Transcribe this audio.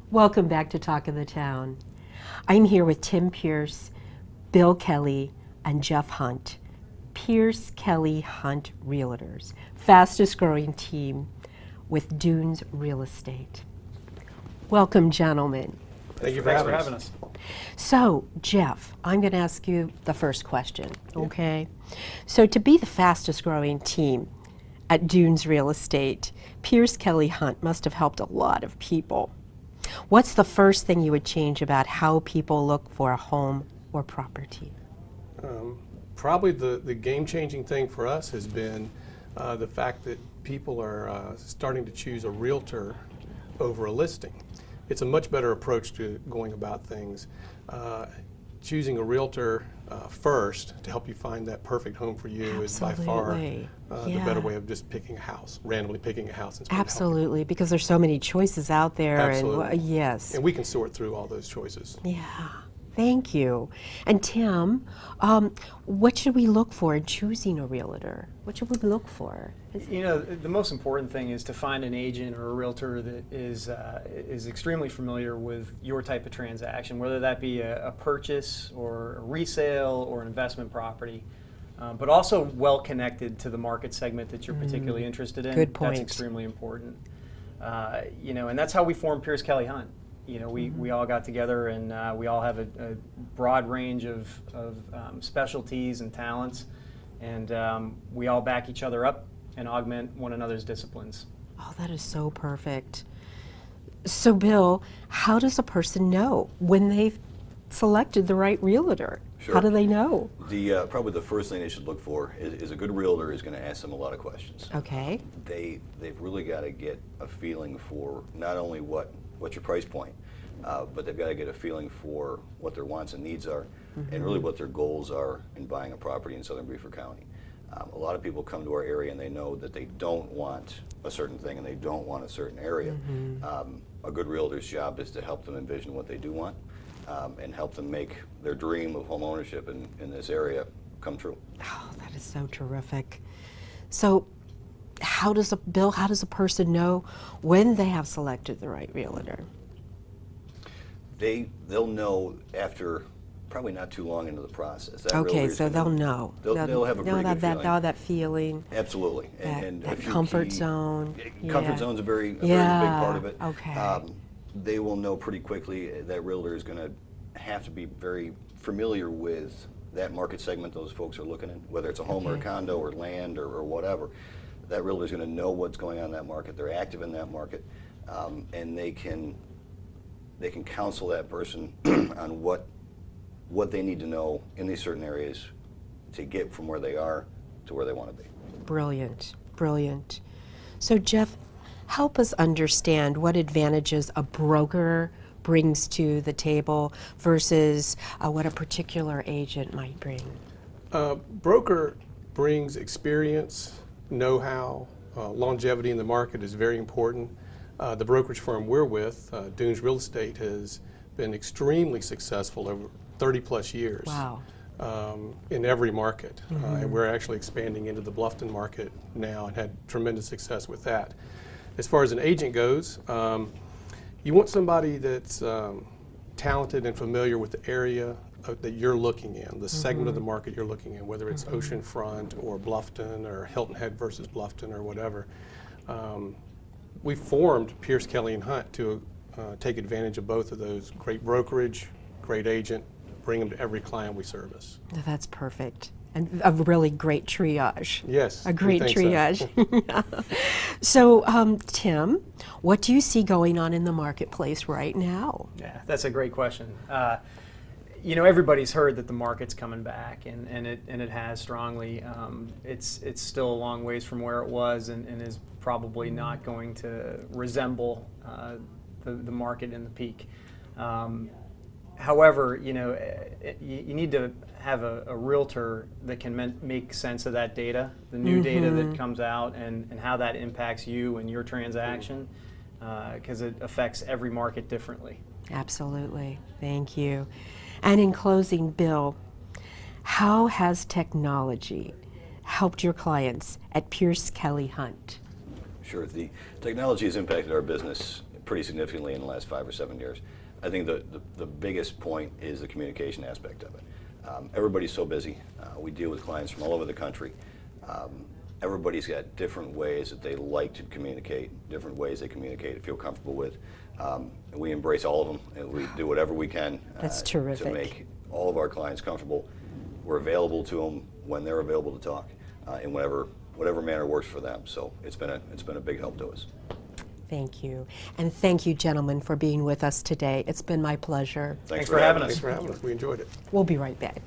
Welcome back to Talk of the Town. I'm here with Tim Peirce, Bill Kelly, and Jeff Hunt, Peirce Kelly Hunt Realtors, fastest growing team with Dunes Real Estate. Welcome, gentlemen. Thank you for having us. So, Jeff, I'm going to ask you the first question, okay? So, to be the fastest growing team at Dunes Real Estate, Peirce Kelly Hunt must have helped a lot of people. What's the first thing you would change about how people look for a home or property? Probably the game-changing thing for us has been the fact that people are starting to choose a realtor over a listing. It's a much better approach to going about things. Choosing a realtor first to help you find that perfect home for you is by far the better way of just picking a house, randomly picking a house. Absolutely, because there's so many choices out there. Absolutely. And yes. And we can sort through all those choices. Yeah. Thank you. And Tim, what should we look for in choosing a realtor? What should we look for? You know, the most important thing is to find an agent or a realtor that is extremely familiar with your type of transaction, whether that be a purchase or a resale or an investment property, but also well connected to the market segment that you're particularly interested in. Good point. That's extremely important. You know, and that's how we formed Peirce Kelly Hunt. You know, we all got together and we all have a broad range of specialties and talents, and we all back each other up and augment one another's disciplines. Oh, that is so perfect. So, Bill, how does a person know when they've selected the right realtor? Sure. How do they know? Probably the first thing they should look for is a good realtor is going to ask them a lot of questions. Okay. They've really got to get a feeling for not only what's your price point, but they've got to get a feeling for what their wants and needs are, and really what their goals are in buying a property in Southern Beaufort County. A lot of people come to our area and they know that they don't want a certain thing and they don't want a certain area. A good realtor's job is to help them envision what they do want and help them make their dream of home ownership in this area come true. Oh, that is so terrific. So, how does a person know when they have selected the right realtor? They'll know after probably not too long into the process. Okay, so they'll know. They'll have a pretty good feeling. That feeling. Absolutely. And that comfort zone. Comfort zone's a very big part of it. Okay. They will know pretty quickly that realtor is going to have to be very familiar with that market segment those folks are looking in, whether it's a home or a condo or land or whatever. That realtor is going to know what's going on in that market. They're active in that market, and they can counsel that person on what they need to know in these certain areas to get from where they are to where they want to be. Brilliant, brilliant. So Jeff, help us understand what advantages a broker brings to the table versus what a particular agent might bring. Broker brings experience, know-how, longevity in the market is very important. The brokerage firm we're with, Dunes Real Estate, has been extremely successful over 30 plus years. Wow. In every market. And we're actually expanding into the Bluffton market now and had tremendous success with that. As far as an agent goes, you want somebody that's talented and familiar with the area that you're looking in, the segment of the market you're looking in, whether it's oceanfront or Bluffton or Hilton Head versus Bluffton or whatever. We formed Peirce Kelly and Hunt to take advantage of both of those: great brokerage, great agent, bring them to every client we service. That's perfect. And a really great triage. Yes. A great triage. So, Tim, what do you see going on in the marketplace right now? Yeah, that's a great question. You know, everybody's heard that the market's coming back, and it has strongly. It's still a long ways from where it was, and is probably not going to resemble the market in the peak. However, you know, you need to have a realtor that can make sense of that data, the new data that comes out, and how that impacts you and your transaction, because it affects every market differently. Absolutely. Thank you. And in closing, Bill, how has technology helped your clients at Peirce Kelly Hunt? Sure. The technology has impacted our business pretty significantly in the last 5 or 7 years. I think the biggest point is the communication aspect of it. Everybody's so busy. We deal with clients from all over the country. Everybody's got different ways that they like to communicate, different ways they communicate and feel comfortable with. And we embrace all of them, and we do whatever we can That's to terrific. make all of our clients comfortable. We're available to them when they're available to talk, in whatever manner works for them. So it's been a big help to us. Thank you. And thank you, gentlemen, for being with us today. It's been my pleasure. Thanks for having us. Thanks for having us. We enjoyed it. We'll be right back.